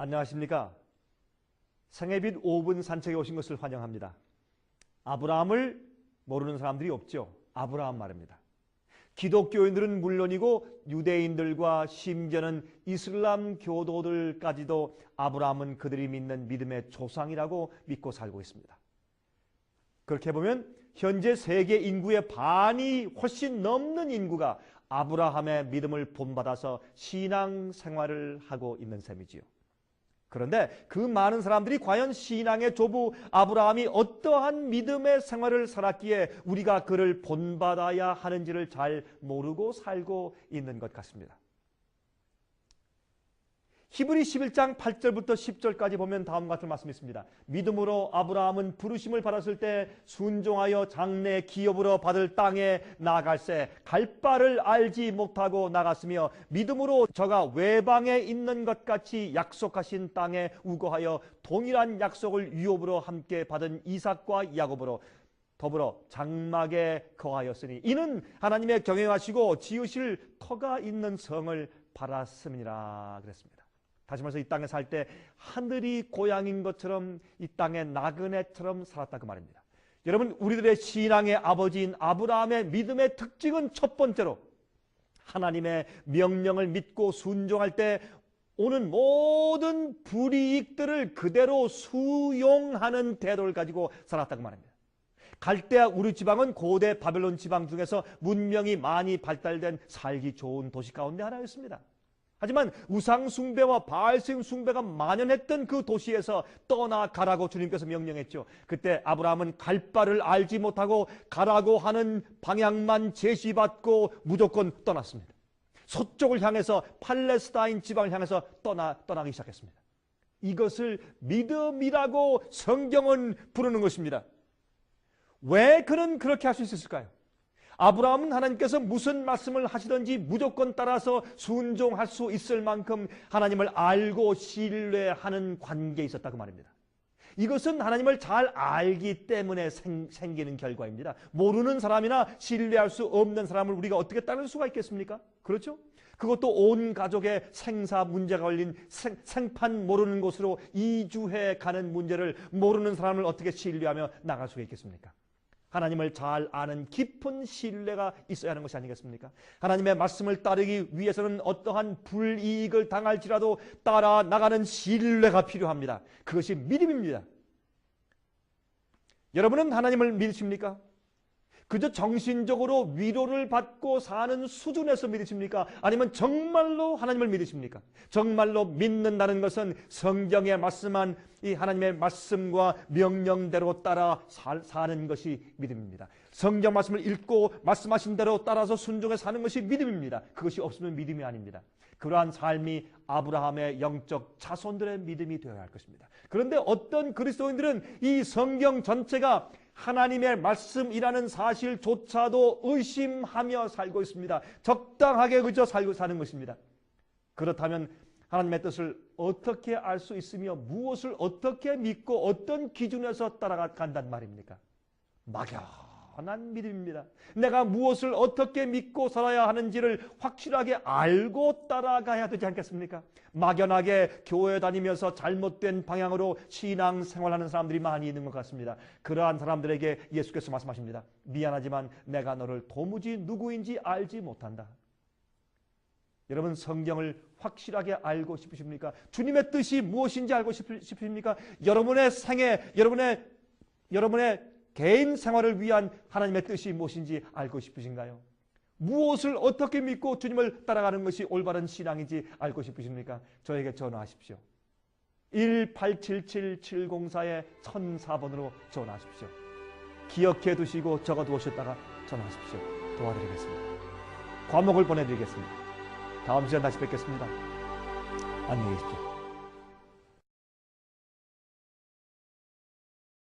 안녕하십니까? 생애빛 5분 산책에 오신 것을 환영합니다. 아브라함을 모르는 사람들이 없죠. 아브라함 말입니다. 기독교인들은 물론이고 유대인들과 심지어는 이슬람 교도들까지도 아브라함은 그들이 믿는 믿음의 조상이라고 믿고 살고 있습니다. 그렇게 보면 현재 세계 인구의 반이 훨씬 넘는 인구가 아브라함의 믿음을 본받아서 신앙 생활을 하고 있는 셈이지요. 그런데 그 많은 사람들이 과연 신앙의 조부 아브라함이 어떠한 믿음의 생활을 살았기에 우리가 그를 본받아야 하는지를 잘 모르고 살고 있는 것 같습니다. 히브리 11장 8절부터 10절까지 보면 다음과 같은 말씀이 있습니다. 믿음으로 아브라함은 부르심을 받았을 때 순종하여 장래 기업으로 받을 땅에 나아갈새 갈 바를 알지 못하고 나갔으며 믿음으로 저가 외방에 있는 것 같이 약속하신 땅에 우거하여 동일한 약속을 유업으로 함께 받은 이삭과 야곱으로 더불어 장막에 거하였으니 이는 하나님의 경영하시고 지으실 터가 있는 성을 바랐음이니라 그랬습니다. 다시 말해서 이 땅에 살 때 하늘이 고향인 것처럼 이 땅의 나그네처럼 살았다 그 말입니다. 여러분, 우리들의 신앙의 아버지인 아브라함의 믿음의 특징은 첫 번째로 하나님의 명령을 믿고 순종할 때 오는 모든 불이익들을 그대로 수용하는 태도를 가지고 살았다 그 말입니다. 갈대아 우르 지방은 고대 바벨론 지방 중에서 문명이 많이 발달된 살기 좋은 도시 가운데 하나였습니다. 하지만 우상 숭배와 바알신 숭배가 만연했던 그 도시에서 떠나가라고 주님께서 명령했죠. 그때 아브라함은 갈 바를 알지 못하고 가라고 하는 방향만 제시받고 무조건 떠났습니다. 서쪽을 향해서 팔레스타인 지방을 향해서 떠나기 시작했습니다. 이것을 믿음이라고 성경은 부르는 것입니다. 왜 그는 그렇게 할 수 있었을까요? 아브라함은 하나님께서 무슨 말씀을 하시든지 무조건 따라서 순종할 수 있을 만큼 하나님을 알고 신뢰하는 관계에 있었다 그 말입니다. 이것은 하나님을 잘 알기 때문에 생기는 결과입니다. 모르는 사람이나 신뢰할 수 없는 사람을 우리가 어떻게 따를 수가 있겠습니까? 그렇죠? 그것도 온 가족의 생사 문제가 걸린 생판 모르는 곳으로 이주해 가는 문제를 모르는 사람을 어떻게 신뢰하며 나갈 수가 있겠습니까? 하나님을 잘 아는 깊은 신뢰가 있어야 하는 것이 아니겠습니까? 하나님의 말씀을 따르기 위해서는 어떠한 불이익을 당할지라도 따라 나가는 신뢰가 필요합니다. 그것이 믿음입니다. 여러분은 하나님을 믿으십니까? 그저 정신적으로 위로를 받고 사는 수준에서 믿으십니까? 아니면 정말로 하나님을 믿으십니까? 정말로 믿는다는 것은 성경에 말씀한 이 하나님의 말씀과 명령대로 따라 사는 것이 믿음입니다. 성경 말씀을 읽고 말씀하신 대로 따라서 순종해 사는 것이 믿음입니다. 그것이 없으면 믿음이 아닙니다. 그러한 삶이 아브라함의 영적 자손들의 믿음이 되어야 할 것입니다. 그런데 어떤 그리스도인들은 이 성경 전체가 하나님의 말씀이라는 사실조차도 의심하며 살고 있습니다. 적당하게 그저 살고 사는 것입니다. 그렇다면 하나님의 뜻을 어떻게 알 수 있으며 무엇을 어떻게 믿고 어떤 기준에서 따라간단 말입니까? 막연한 믿음입니다. 내가 무엇을 어떻게 믿고 살아야 하는지를 확실하게 알고 따라가야 되지 않겠습니까? 막연하게 교회 다니면서 잘못된 방향으로 신앙생활하는 사람들이 많이 있는 것 같습니다. 그러한 사람들에게 예수께서 말씀하십니다. 미안하지만 내가 너를 도무지 누구인지 알지 못한다. 여러분, 성경을 확실하게 알고 싶으십니까? 주님의 뜻이 무엇인지 알고 싶으십니까? 여러분의 생애, 여러분의 개인 생활을 위한 하나님의 뜻이 무엇인지 알고 싶으신가요? 무엇을 어떻게 믿고 주님을 따라가는 것이 올바른 신앙인지 알고 싶으십니까? 저에게 전화하십시오. 1-877-704-1004번으로 전화하십시오. 기억해 두시고 적어두셨다가 전화하십시오. 도와드리겠습니다. 과목을 보내드리겠습니다. 다음 시간 다시 뵙겠습니다. 안녕히 계십시오.